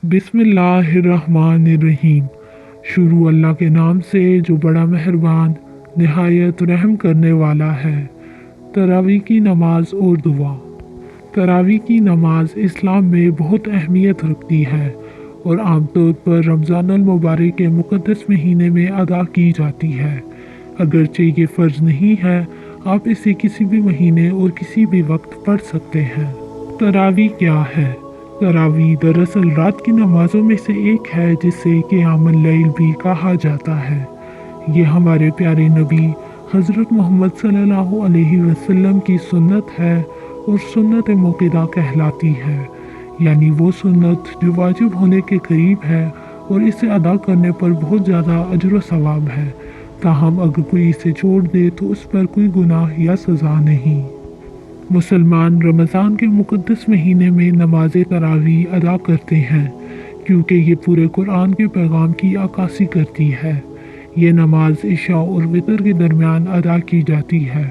بسم اللہ الرحمن الرحیم۔ شروع اللہ کے نام سے جو بڑا مہربان نہایت رحم کرنے والا ہے۔ تراویح کی نماز اور دعا۔ تراویح کی نماز اسلام میں بہت اہمیت رکھتی ہے اور عام طور پر رمضان المبارک کے مقدس مہینے میں ادا کی جاتی ہے۔ اگرچہ یہ فرض نہیں ہے، آپ اسے کسی بھی مہینے اور کسی بھی وقت پڑھ سکتے ہیں۔ تراویح کیا ہے؟ تراویح دراصل رات کی نمازوں میں سے ایک ہے جسے قیام اللیل بھی کہا جاتا ہے۔ یہ ہمارے پیارے نبی حضرت محمد صلی اللہ علیہ وسلم کی سنت ہے اور سنت موقدہ کہلاتی ہے، یعنی وہ سنت جو واجب ہونے کے قریب ہے اور اسے ادا کرنے پر بہت زیادہ اجر و ثواب ہے، تاہم اگر کوئی اسے چھوڑ دے تو اس پر کوئی گناہ یا سزا نہیں۔ مسلمان رمضان کے مقدس مہینے میں نماز تراویح ادا کرتے ہیں کیونکہ یہ پورے قرآن کے پیغام کی عکاسی کرتی ہے۔ یہ نماز عشاء اور وتر کے درمیان ادا کی جاتی ہے۔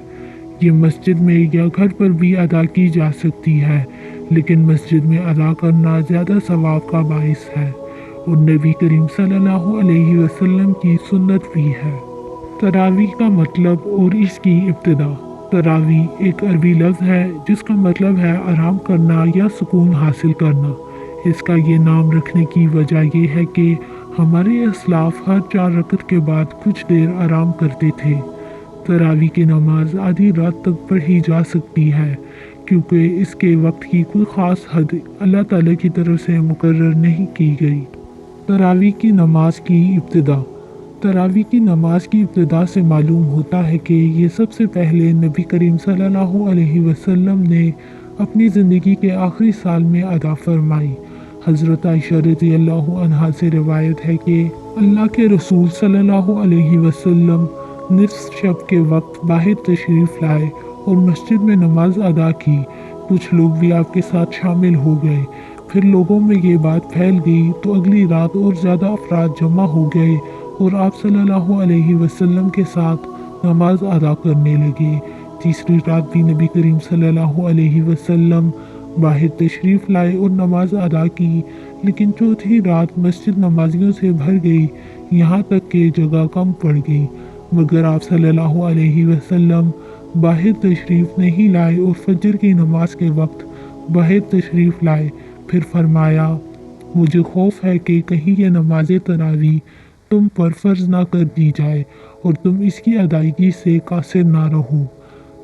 یہ مسجد میں یا گھر پر بھی ادا کی جا سکتی ہے، لیکن مسجد میں ادا کرنا زیادہ ثواب کا باعث ہے اور نبی کریم صلی اللہ علیہ وسلم کی سنت بھی ہے۔ تراویح کا مطلب اور اس کی ابتدا۔ تراویح ایک عربی لفظ ہے جس کا مطلب ہے آرام کرنا یا سکون حاصل کرنا۔ اس کا یہ نام رکھنے کی وجہ یہ ہے کہ ہمارے اسلاف ہر 4 رکعت کے بعد کچھ دیر آرام کرتے تھے۔ تراویح کی نماز آدھی رات تک پڑھی جا سکتی ہے کیونکہ اس کے وقت کی کوئی خاص حد اللہ تعالیٰ کی طرف سے مقرر نہیں کی گئی۔ تراویح کی نماز کی ابتدا۔ تراویح کی نماز کی ابتدا سے معلوم ہوتا ہے کہ یہ سب سے پہلے نبی کریم صلی اللہ علیہ وسلم نے اپنی زندگی کے آخری سال میں ادا فرمائی۔ حضرت عائشہ رضی اللہ عنہا سے روایت ہے کہ اللہ کے رسول صلی اللہ علیہ وسلم نصف شب کے وقت باہر تشریف لائے اور مسجد میں نماز ادا کی۔ کچھ لوگ بھی آپ کے ساتھ شامل ہو گئے۔ پھر لوگوں میں یہ بات پھیل گئی تو اگلی رات اور زیادہ افراد جمع ہو گئے اور آپ صلی اللہ علیہ وسلم کے ساتھ نماز ادا کرنے لگے۔ تیسری رات بھی نبی کریم صلی اللہ علیہ وسلم باہر تشریف لائے اور نماز ادا کی، لیکن چوتھی رات مسجد نمازیوں سے بھر گئی، یہاں تک کہ جگہ کم پڑ گئی، مگر آپ صلی اللہ علیہ وسلم باہر تشریف نہیں لائے اور فجر کی نماز کے وقت باہر تشریف لائے۔ پھر فرمایا، مجھے خوف ہے کہ کہیں یہ نماز تراویح تم پر فرض نہ کر دی جائے اور تم اس کی ادائیگی سے قاصر نہ رہو۔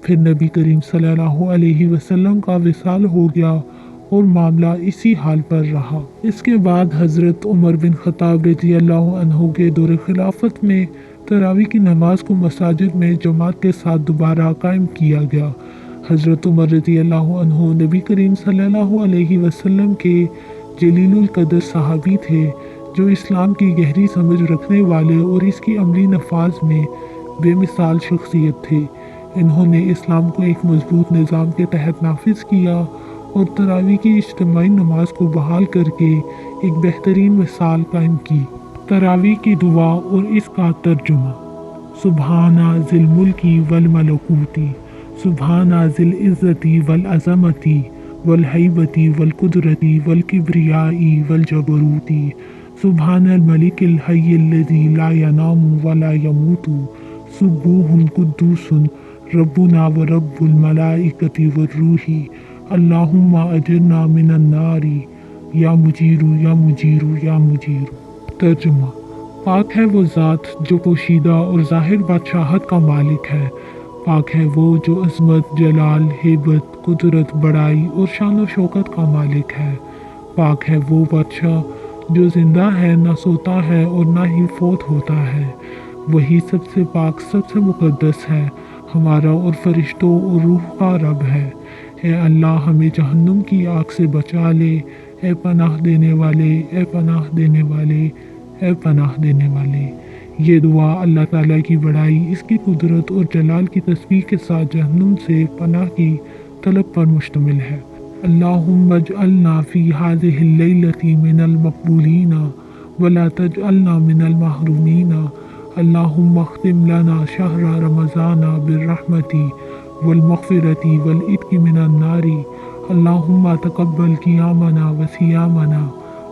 پھر نبی کریم صلی اللہ علیہ وسلم کا وصال ہو گیا اور معاملہ اسی حال پر رہا۔ اس کے بعد حضرت عمر بن خطاب رضی اللہ عنہ کے دور خلافت میں تراویح کی نماز کو مساجد میں جماعت کے ساتھ دوبارہ قائم کیا گیا۔ حضرت عمر رضی اللہ عنہ نبی کریم صلی اللہ علیہ وسلم کے جلیل القدر صحابی تھے جو اسلام کی گہری سمجھ رکھنے والے اور اس کی عملی نفاذ میں بے مثال شخصیت تھے۔ انہوں نے اسلام کو ایک مضبوط نظام کے تحت نافذ کیا اور تراویح کی اجتماعی نماز کو بحال کر کے ایک بہترین مثال قائم کی۔ تراویح کی دعا اور اس کا ترجمہ۔ سبحان ذی الملک والملکوت، سبحان ذی العزت والعظمت والہیبت والقدرت والکبریاء والجبروت، سبحان الملک الحی الذی لا ینام ولا یموت، سبوح قدوس ربنا ورب الملائکۃ والروح، اللہم اجرنا من النار، یا مجیر یا مجیر یا مجیر۔ ترجمہ۔ پاک ہے وہ ذات جو پوشیدہ اور ظاہر بادشاہت کا مالک ہے، پاک ہے وہ جو عظمت، جلال، ہیبت، قدرت، بڑائی اور شان و شوکت کا مالک ہے، پاک ہے وہ بادشاہ جو زندہ ہے، نہ سوتا ہے اور نہ ہی فوت ہوتا ہے، وہی سب سے پاک، سب سے مقدس ہے، ہمارا اور فرشتوں اور روح کا رب ہے۔ اے اللہ ہمیں جہنم کی آگ سے بچا لے، اے پناہ دینے والے، اے پناہ دینے والے، اے پناہ دینے والے۔ یہ دعا اللہ تعالیٰ کی بڑائی، اس کی قدرت اور جلال کی تسبیح کے ساتھ جہنم سے پناہ کی طلب پر مشتمل ہے۔ اللہم اجعلنا فی ہذہ اللیلۃ من المقبولین ولا تجعلنا من المحرومین، اللہم اختم لنا شہر رمضان بالرحمۃ والمغفرۃ والعتق من النار، اللہم تقبل قیامنا وصیامنا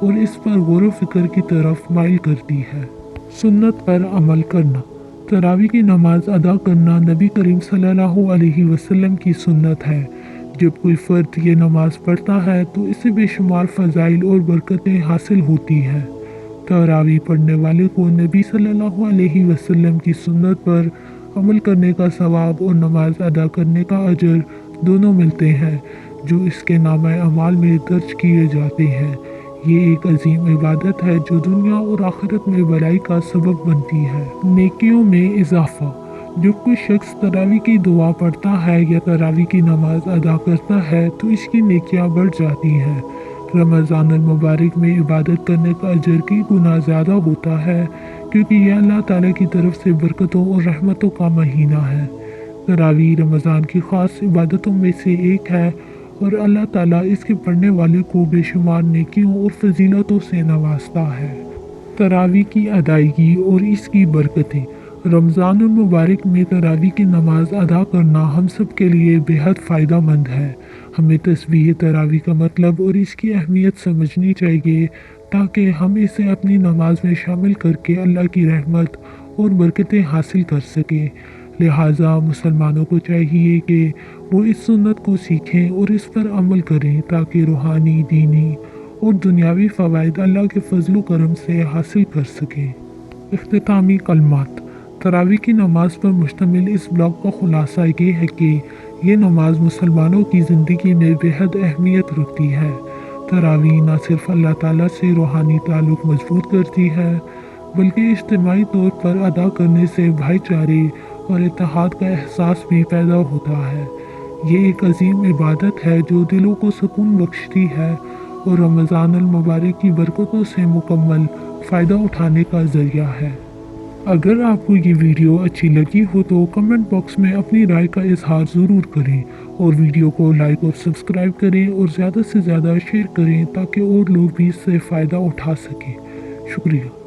اور اس پر غور و فکر کی طرف مائل کرتی ہے۔ سنت پر عمل کرنا۔ تراویح کی نماز ادا کرنا نبی کریم صلی اللہ علیہ وسلم کی سنت ہے۔ جب کوئی فرد یہ نماز پڑھتا ہے تو اسے بے شمار فضائل اور برکتیں حاصل ہوتی ہیں۔ تراویح پڑھنے والے کو نبی صلی اللہ علیہ وسلم کی سنت پر عمل کرنے کا ثواب اور نماز ادا کرنے کا اجر دونوں ملتے ہیں، جو اس کے نامہ اعمال میں درج کیے جاتے ہیں۔ یہ ایک عظیم عبادت ہے جو دنیا اور آخرت میں بھلائی کا سبب بنتی ہے۔ نیکیوں میں اضافہ۔ جو کوئی شخص تراویح کی دعا پڑھتا ہے یا تراویح کی نماز ادا کرتا ہے تو اس کی نیکیاں بڑھ جاتی ہیں۔ رمضان المبارک میں عبادت کرنے کا اجر کئی گنا زیادہ ہوتا ہے، کیونکہ یہ اللہ تعالیٰ کی طرف سے برکتوں اور رحمتوں کا مہینہ ہے۔ تراویح رمضان کی خاص عبادتوں میں سے ایک ہے اور اللہ تعالیٰ اس کے پڑھنے والے کو بے شمار نیکیوں اور فضیلتوں سے نوازتا ہے۔ تراویح کی ادائیگی اور اس کی برکتیں۔ رمضان المبارک میں تراویح کی نماز ادا کرنا ہم سب کے لیے بے حد فائدہ مند ہے۔ ہمیں تسبیح تراویح کا مطلب اور اس کی اہمیت سمجھنی چاہیے تاکہ ہم اسے اپنی نماز میں شامل کر کے اللہ کی رحمت اور برکتیں حاصل کر سکیں۔ لہٰذا مسلمانوں کو چاہیے کہ وہ اس سنت کو سیکھیں اور اس پر عمل کریں تاکہ روحانی، دینی اور دنیاوی فوائد اللہ کے فضل و کرم سے حاصل کر سکیں۔ اختتامی کلمات۔ تراویح کی نماز پر مشتمل اس بلاگ کا خلاصہ یہ ہے کہ یہ نماز مسلمانوں کی زندگی میں بے حد اہمیت رکھتی ہے۔ تراویح نہ صرف اللہ تعالیٰ سے روحانی تعلق مضبوط کرتی ہے بلکہ اجتماعی طور پر ادا کرنے سے بھائی چارے اور اتحاد کا احساس بھی پیدا ہوتا ہے۔ یہ ایک عظیم عبادت ہے جو دلوں کو سکون بخشتی ہے اور رمضان المبارک کی برکتوں سے مکمل فائدہ اٹھانے کا ذریعہ ہے۔ اگر آپ کو یہ ویڈیو اچھی لگی ہو تو کمنٹ باکس میں اپنی رائے کا اظہار ضرور کریں اور ویڈیو کو لائک اور سبسکرائب کریں اور زیادہ سے زیادہ شیئر کریں تاکہ اور لوگ بھی اس سے فائدہ اٹھا سکیں۔ شکریہ۔